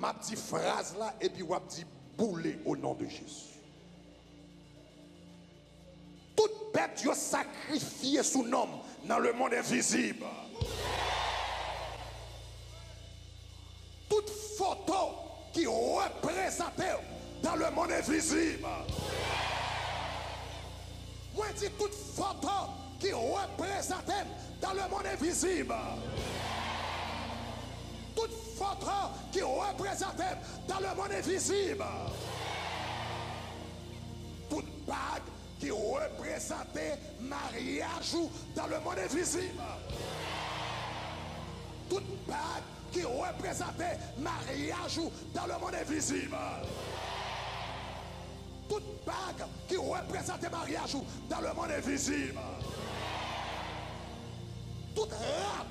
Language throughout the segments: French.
m'a dit phrase là et puis m'a dit bouler au nom de Jésus. Toute bête yo sacrifié sous nom dans le monde invisible. Toute photo qui représentait dans le monde invisible. Moi dis toute photo qui représentait dans le monde invisible. Toute photo qui représentait dans le monde invisible. Toute bague qui représentait mariage dans le monde invisible. Toute bague qui représentait mariage dans le monde invisible. Toute bague qui représentait mariage dans le monde invisible. Toute rame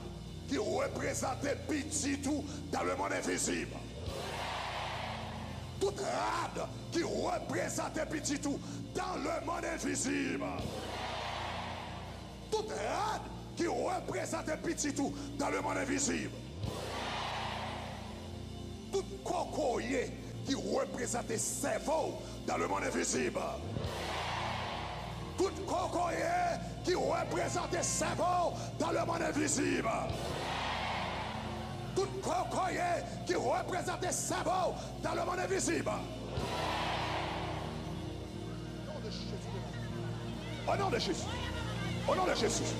qui représentait petit tout dans le monde invisible. Toute rade qui représentait petit tout dans le monde invisible. Toute rade qui représentait petit tout dans le monde invisible. Tout cocoyer qui représentait cerveau dans le monde invisible. Tout cocoyer qui représentait cerveau dans le monde invisible. Tout cocoyer qui représentait cerveau dans le monde invisible. Au nom de Jésus. Au nom de Jésus.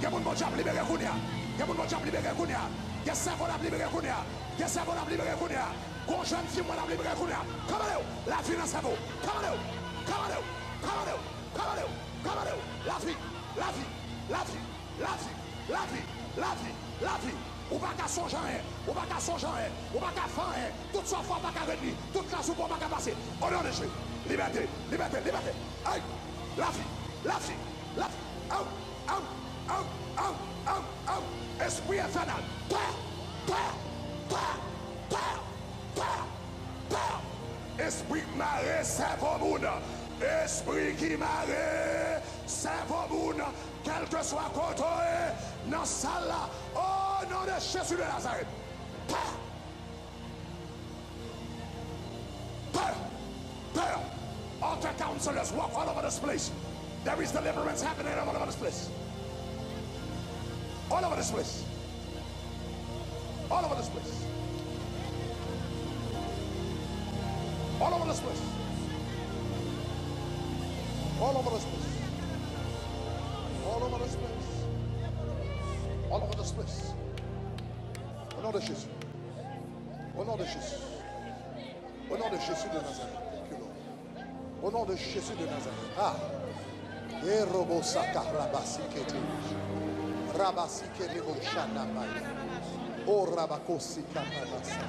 Que mon bon diable libéré Kounia. Que mon bon diable libéré Kounia. Que cerveau l'a libéré Kounia. Que cerveau l'a libéré Kounia. Qu'on jeune fille moi l'a libéré Kounia. Come on, la vie dans le cerveau. Come on, come on, come on, come on, come on. La vie, la vie, la vie, la vie, la vie, la vie, la vie. Ou pas qu'à songer, ou pas qu'à songer, ou pas qu'à faire, toute sa foi pas qu'à venir, toute la soupe pas qu'à passer. Au nom de Jésus, liberté, liberté, liberté. Aïe, la vie, la vie, la vie. Esprit infernal, terre, terre, terre, terre, terre, terre. Esprit maré, cerveau monde. Esprit qui maré, cerveau monde. Quel que soit côté, dans salle là, au nom de Jésus de Nazareth. Terre, terre, terre. Altar counselors walk all over this place. There is deliverance happening all over this place. All over this place. All over this place. All over this place. All over this place. All over this place. All over this place. Au nom de Jésus. Au nom de Jésus. Au nom de Jésus de Nazareth. Thank you, Lord. Au nom de Jésus de Nazareth. Ah. Et robo saka rabasi kete. Rabasi kete bo shana maya. O rabakosi karabasa.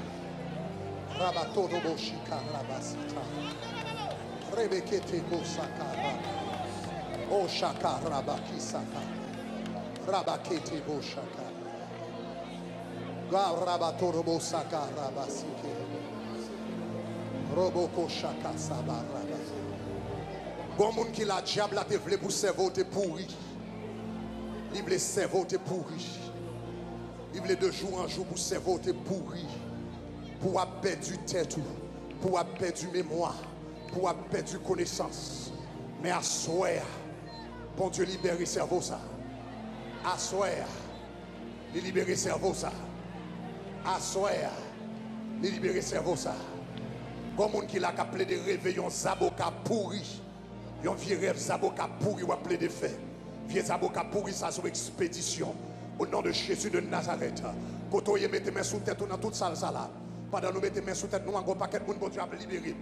Rabatodo bo shika rabasita. Rebekete bo saka. O shaka rabaki saka. Rabakete bo shaka. Ga rabatoro bo saka rabasi kete. Roboko shaka sabarabasi. Bon monde qui la diable a te vle pour cerveau te pourri. Il veut cerveau te pourri. Il veut de jour en jour pour cerveau te pourri. Pour perdre du tête, pour perdre du mémoire, pour perdre du connaissance. Mais à soir, bon Dieu libère le cerveau ça. À soir, il libère le cerveau ça. À soir, il libère le cerveau ça. Bon monde qui l'a appelé des réveillons zaboka pourri. Yon vieux rêve zaboka pourri ou appelé des faits. Vieux zaboka pourri ça sur expédition. Au nom de Jésus de Nazareth. Quand on mette main sous tête dans toute salle ça là. Pendant nous mettons main sous tête nous un paquet de monde bon Dieu a libéré.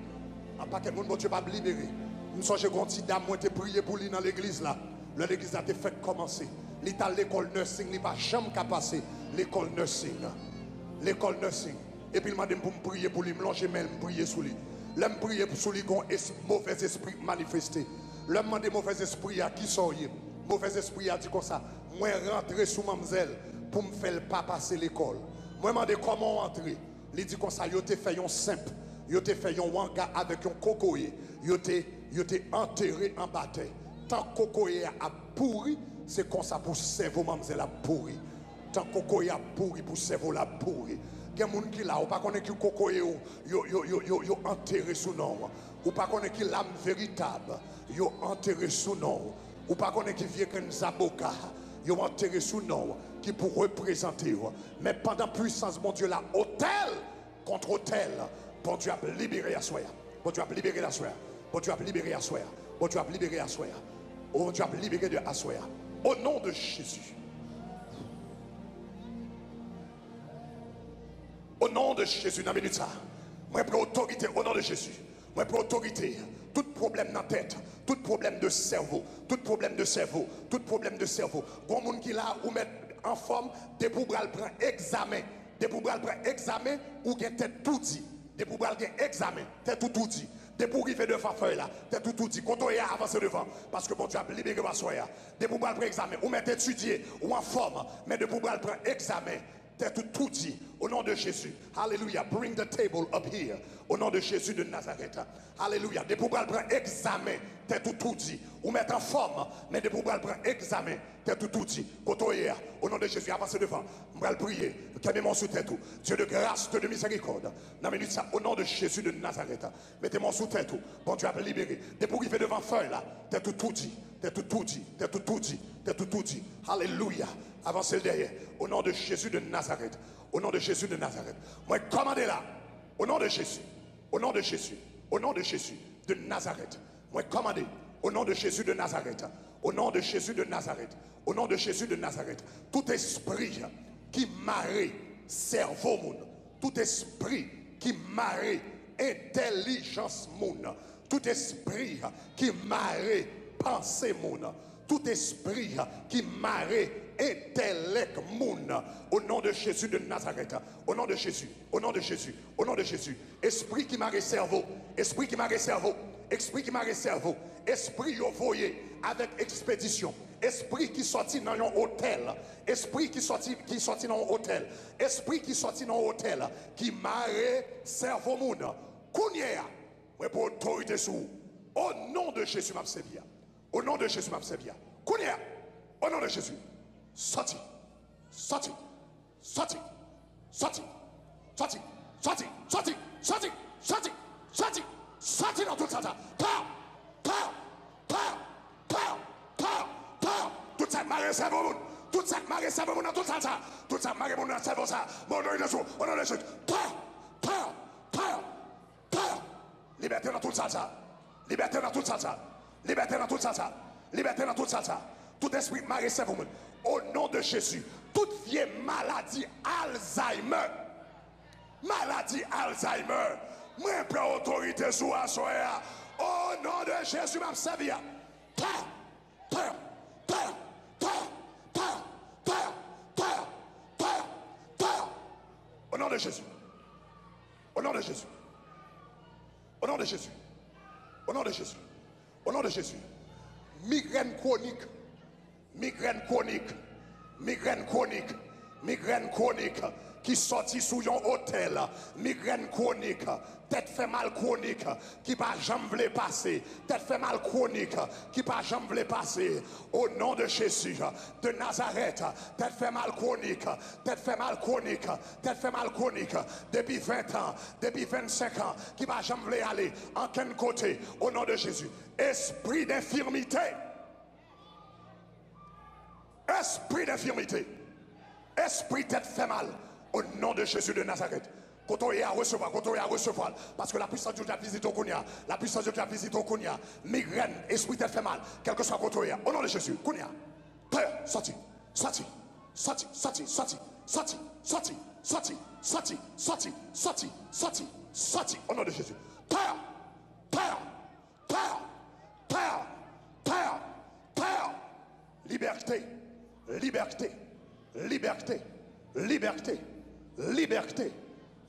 Un paquet de monde bon Dieu va libérer. Nous sommes quand petit dame moi te prier pour lui dans l'église là. L'église a été fait commencer. L'état l'école nursing, il pas jamais qu'à passer l'école nursing. L'école nursing. Et puis il m'a dit pour me prier pour lui, me longer mais me prier sur lui. L'homme prier sur lui qu'on mauvais esprit manifesté. L'homme m'a dit mauvais esprit à qui sont y. Mauvais esprit a dit comme ça. Moi rentrer sous mademoiselle pour me faire pas passer l'école. Moi m'a dit comment entrer. Il dit comme ça, yo te fait un simple. Yo te fait un wanga avec un cocoyer. Yo te enterré en bataille. Tant que cocoyer a pourri, c'est comme ça pour cerveau mademoiselle a pourri. Tant que cocoyer a pourri pour cerveau la pourri. Il y a des gens qui là, ou pas connaît qui coco yo enterré sous nom. Ou pas connaît qui l'âme véritable, yo enterré sous nom. Ou pas connaît qui vient qu'un zaboka, yo enterré sous nom qui pour représenter. Mais pendant puissance mon Dieu là, hôtel contre hôtel, bon Dieu a libéré à soi. Bon Dieu a libéré à soi. Bon Dieu a libéré à soi. Bon Dieu a libéré à soi. Bon Dieu a libéré de soi. Au nom de Jésus. Au nom de Jésus, dans la minute ça, moi prends autorité au nom de Jésus. Moi prends autorité. Tout problème dans la tête, tout problème de cerveau, tout problème de cerveau, tout problème de cerveau. Bon monde qui là ou mettre en forme, des pour prendre examen, des pour prendre examen ou qui tête tout dit, des pour prendre examen, tête tout dit. Des pour arriver devant feuille là, tête tout dit. Quand on est avancé devant, parce que bon Dieu a libéré ma soya. Des pour prendre examen, ou mettre étudier ou en forme, mais des pour prendre examen. T'es tout dit au nom de Jésus. Alléluia. Bring the table up here. Au nom de Jésus de Nazareth. Alléluia. Des pour prendre examen. T'es tout dit. Ou mettre en forme. Mais des pour prendre examen. T'es tout dit. Au nom de Jésus. Avancez devant. Je vais prier. Mettez-moi sous tête. Dieu de grâce, Dieu de miséricorde. Dans minute ça. Au nom de Jésus de Nazareth. Mettez-moi sous tête. Bon Dieu a libéré. Des pour arriver devant feuille là. T'es tout dit. T'es tout dit. T'es tout dit. T'es tout dit. Alléluia. Avancez derrière. Au nom de Jésus de Nazareth. Au nom de Jésus de Nazareth. Moi, commandez là. Au nom de Jésus. Au nom de Jésus. Au nom de Jésus de Nazareth. Moi, commandez. Au nom de Jésus de Nazareth. Au nom de Jésus de Nazareth. Au nom de Jésus de Nazareth. Tout esprit qui marre cerveau moun. Tout esprit qui marre intelligence moun. Tout esprit qui marre pensée moun. Tout esprit qui marre intellect moun, au nom de Jésus de Nazareth, au nom de Jésus, au nom de Jésus, au nom de Jésus, esprit qui marre cerveau, esprit qui marre cerveau, esprit qui marre cerveau, esprit yo voyé avec expédition, esprit qui sortit dans un hôtel, esprit qui sortit dans un hôtel, esprit qui sortit dans un hôtel, qui marre cerveau moun, kounya, ouais pour autorité sous, au nom de Jésus m'a servi. Au nom de Jésus, m'a servi. Kounia, au nom de Jésus, sorti, sorti, sorti, sorti, sorti, sorti, sorti, sorti, sorti, sorti, sorti dans tout ça. Tout ça marre cerveau, tout ça marre cerveau dans tout ça, tout ça marre mon cerveau ça. Mon nom est dessous, au nom de Jésus. Liberté dans tout ça, liberté dans tout ça. Liberté dans tout ça. Liberté dans tout ça. Tout esprit maré cerveau. Au nom de Jésus. Toute vieille maladie Alzheimer. Maladie Alzheimer. Moi, je prends autorité sur la soya. Au nom de Jésus, m'a servi. Au nom de Jésus. Au nom de Jésus. Au nom de Jésus. Au nom de Jésus. Au nom de Jésus. Migraine chronique. Migraine chronique. Migraine chronique. Migraine chronique. Qui sortit sous un hôtel. Migraine chronique. Tête fait mal chronique. Qui pas jamais passer. Tête fait mal chronique. Qui pas jamais passer. Au nom de Jésus. De Nazareth. Tête fait mal chronique. Tête fait mal chronique. Tête fait mal chronique. Depuis 20 ans. Depuis 25 ans. Qui pas jamais aller. En quel côté. Au nom de Jésus. Esprit d'infirmité. Esprit d'infirmité. Esprit tête fait mal. Au nom de Jésus de Nazareth. Quand on est à recevoir, quand on est à recevoir. Parce que la puissance de Dieu a visité au Kounia. La puissance de Dieu a visité au Kounia. Migraine, esprit tête fait mal. Quel que soit quand on est. Au nom de Jésus. Kounia. Terre, sorti. Sorti. Sorti. Sorti. Sorti. Sorti. Sorti. Sorti. Sorti. Sorti. Sorti. Sorti. Sorti. Au nom de Jésus. Terre. Terre. Terre. Terre. Terre. Terre. Liberté. Liberté. Liberté. Liberté. Liberté.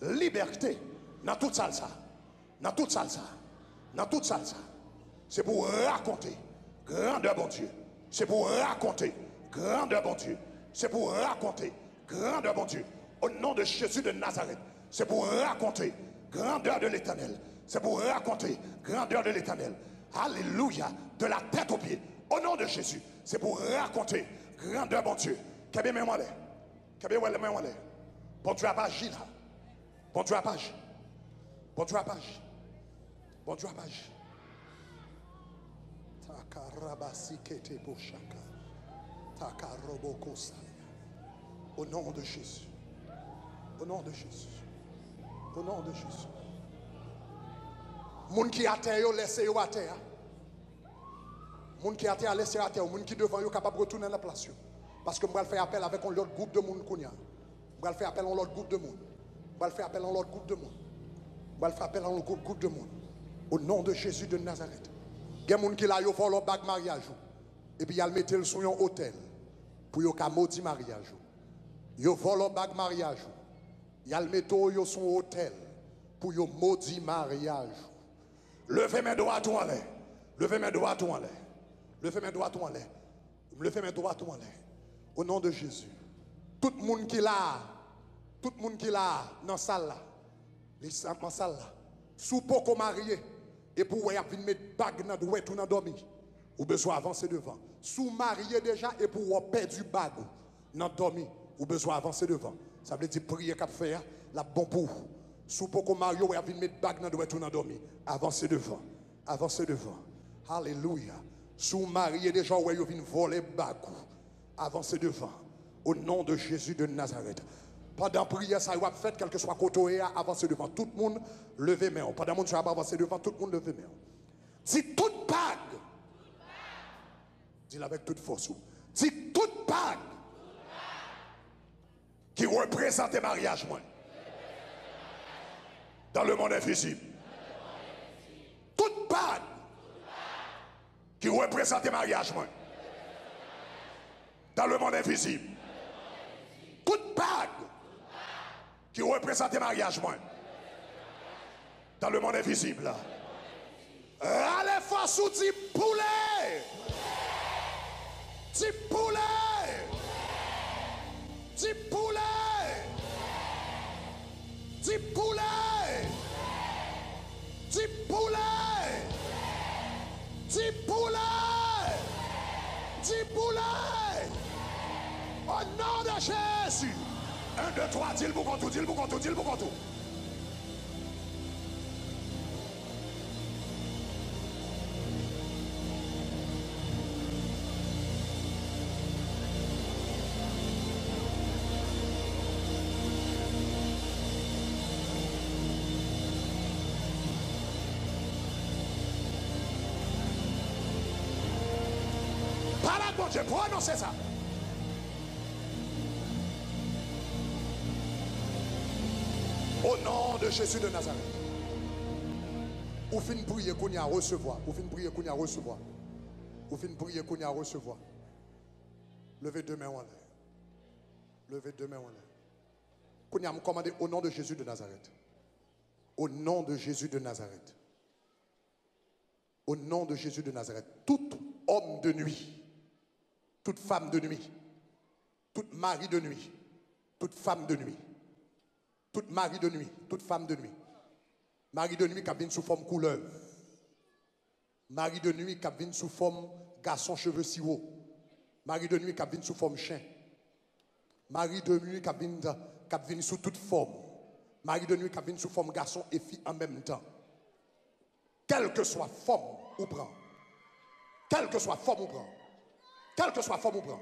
Liberté. Dans toute salsa. Dans toute salsa. Dans toute salsa. C'est pour raconter grandeur bon Dieu. C'est pour raconter grandeur bon Dieu. C'est pour raconter grandeur bon Dieu. Au nom de Jésus de Nazareth. C'est pour raconter grandeur de l'Éternel. C'est pour raconter grandeur de l'Éternel. Alléluia. De la tête aux pieds. Au nom de Jésus. C'est pour raconter grandeur bon Dieu. Bon Dieu a pas agi là. Bon Dieu à page. Bon Dieu à page. Bon Dieu à page. Au nom de Jésus. Au nom de Jésus. Au nom de Jésus. Moun qui a terre, laissez-yo à terre. Moun qui a terre, laissez-yo à terre. Moun qui devant, yo capable de retourner dans la place. Parce que je vais faire appel avec un autre groupe de monde. Je vais faire appel à l'autre groupe de monde. Je vais faire appel à l'autre groupe de monde. Je vais faire appel à l'autre groupe de monde. Au nom de Jésus de Nazareth. Il y a des gens qui ont volé le bague mariage. Et puis ils le mettent sur un hôtel. Pour qu'ils maudit mariage. Ils volent le bague mariage. Ils le mettent sur un hôtel. Pour qu'ils maudit mariage. Levez mes doigts tout en l'air. Levez mes doigts tout en l'air. Levez mes doigts tout en l'air. Levez mes doigts tout en l'air. Au nom de Jésus. Tout le monde qui est là, tout le monde qui est là, dans la salle là, dans la salle là, sous pour marié, et pour venir mettre bague dans le tout dans dormi, ou besoin avancer devant. Sous marié déjà, et pour perdre du bague dans dormi, ou besoin avancer devant. Ça veut dire prier qu'à faire, la bon pour. Sous pour marié, ou venir mettre bague dans le tout dans dormi, avancer devant. Avancer devant. Alléluia. Sous marié déjà, ou venir voler bague. Avancez devant, au nom de Jésus de Nazareth. Pendant la prière, ça va faire, quel que soit côté, avancez devant. Tout le monde, levez main. Pendant que ça va avancer devant, tout le monde, levez main. Dis toute bague. Dis-le avec toute force. Dis toute bague qui représente le mariage, moi. Dans le monde invisible. Toute bague qui représente le mariage, moi. Dans le monde invisible. Toute bague qui représente le mariage, moi. Dans le monde invisible. Allez, force ou dit poulet. Dit poulet. Dit poulet. Dit poulet. Dit poulet. Dit poulet. Dit poulet. Au nom de Jésus. 1, 2, 3, dis-le pour qu'on tout, dis-le pour qu'on tout, dis-le pour qu'on tout. Parle, mon Dieu, prononcez ça. Au nom de Jésus de Nazareth. Ou fin prier qu'on y a recevoir. Ou fin prier qu'on y a recevoir. Ou fin prier qu'on y a recevoir. Levez deux mains en l'air. Levez deux mains en l'air. Qu'on y a commandé au nom de Jésus de Nazareth. Au nom de Jésus de Nazareth. Au nom de Jésus de Nazareth. Tout homme de nuit. Toute femme de nuit. Tout mari de nuit. Toute femme de nuit. Toute mari de nuit, toute femme de nuit. Mari de nuit qui vient sous forme couleuvre. Mari de nuit qui vient sous forme garçon cheveux si haut. Mari de nuit qui vient sous forme chien. Mari de nuit qui vient sous toute forme. Mari de nuit qui vient sous forme garçon et fille en même temps. Quelle que soit forme ou prend. Quelle que soit forme ou prend. Quelle que soit forme ou prend.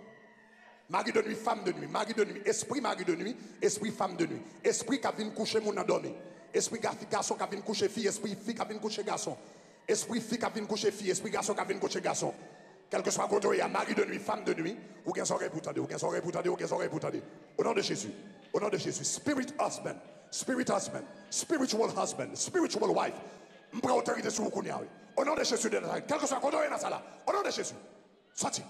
Mari de nuit, femme de nuit, mari de nuit, esprit mari de nuit, esprit femme de nuit, esprit qui vient coucher mon endormi, esprit garçon qui vient coucher fille, esprit fille qui vient coucher garçon, esprit fille qui vient coucher fille, esprit garçon qui vient coucher garçon. Quel que soit côté, il y a mari de nuit, femme de nuit, ou qu'un oreille pour t'aider, ou qu'un oreille pour t'aider, ou qu'un oreille pour t'aider. Au nom de Jésus, spirit husband, spiritual husband, spiritual wife. Je prends autorité sur vous. Au nom de Jésus de Nazareth, quel que soit côté, il y a ça. Au nom de Jésus, sorti,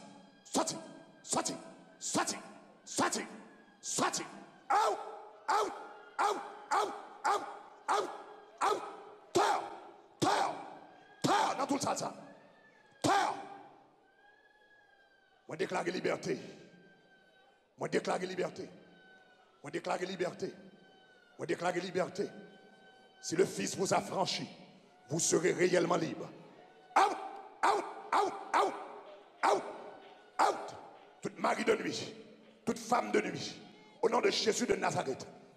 sorti, sorti. Sorti, sorti, sorti, out, out, out, out, out, out, out, terre, dans tout ça, terre. Moi déclare liberté, moi déclare liberté, moi déclare liberté, moi déclare liberté. Si le Fils vous a franchi, vous serez réellement libre. Out, out, out, out, out, out. Toute mari de nuit, toute femme de nuit, au nom de Jésus de Nazareth,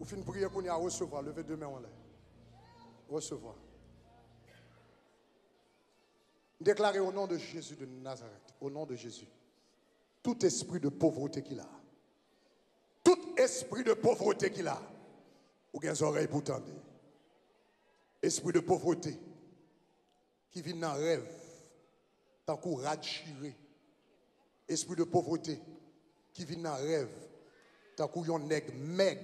Ou fin prier qu'on y a recevoir. Levez deux mains en l'air. Recevoir. Déclarez au nom de Jésus de Nazareth. Au nom de Jésus. Tout esprit de pauvreté qu'il a. Tout esprit de pauvreté qu'il a. Ou bien les oreilles pour tendre. Esprit de pauvreté. Qui vient dans rêve. Tant qu'on rade chiré. Esprit de pauvreté. Qui vient dans rêve. Tant qu'on yon nèg meg.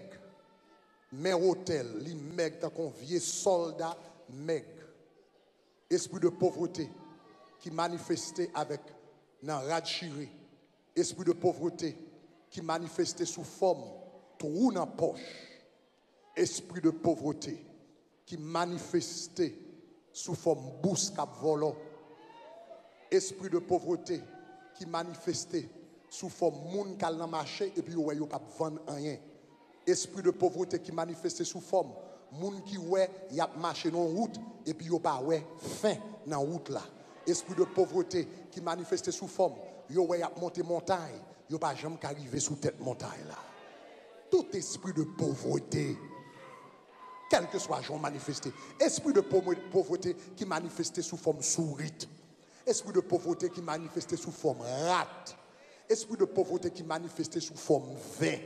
Mais hôtel, li meg, tant qu'on vieux soldat meg. Esprit de pauvreté qui manifestait avec nan rad chiré. Esprit de pauvreté qui manifestait sous forme trou dans poche. Esprit de pauvreté qui manifestait sous forme bourse cap volant. Esprit de pauvreté qui manifestait sous forme moun kal nan marché et puis yo pas vendre rien. Esprit de pauvreté qui manifestait sous forme moun qui ouais y a marché dans route et puis yo pas ouais fin dans route là. Esprit de pauvreté qui manifestait sous forme yo ouais y a monter montagne, yo pas jamais arriver sous tête montagne là. Tout esprit de pauvreté quel que soit genre manifesté, esprit de pauvreté qui manifestait sous forme sourite. Esprit de pauvreté qui manifestait sous forme rate. Esprit de pauvreté qui manifestait sous forme vin.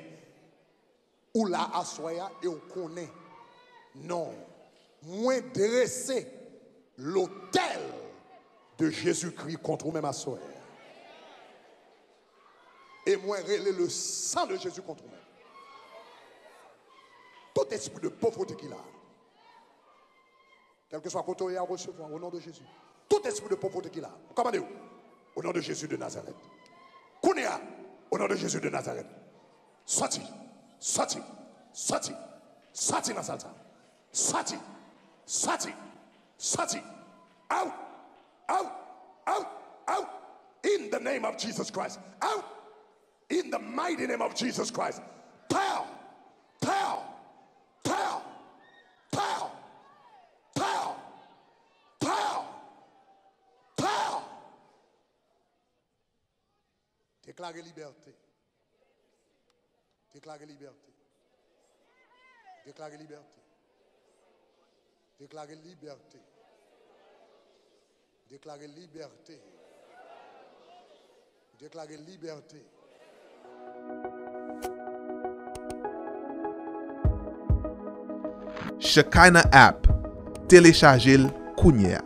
Ou là, à soya, et on connaît. Non. Moins dresser l'autel de Jésus-Christ contre vous-même à soya. Et moins relayer le sang de Jésus contre vous-même. Tout esprit de pauvreté qu'il a. Quel que soit côté à recevoir au nom de Jésus. Tout esprit de pauvreté qu'il a. Commandez-vous. Au nom de Jésus de Nazareth. Kounéa. Au nom de Jésus de Nazareth. Sorti. Sorti. Sorti. Sorti dans ça. Sorti. Sorti. Sorti. Out. Out. Out. Out. In the name of Jesus Christ. Out. In the mighty name of Jesus Christ. Tell. Tell. Tell. Tell. Tell. Tell. Tell. Déclarez liberté. Déclarez liberté. Déclarez liberté. Déclarez liberté. Déclarez liberté. Déclarez liberté. Shekinah app. Téléchargez-le kounya.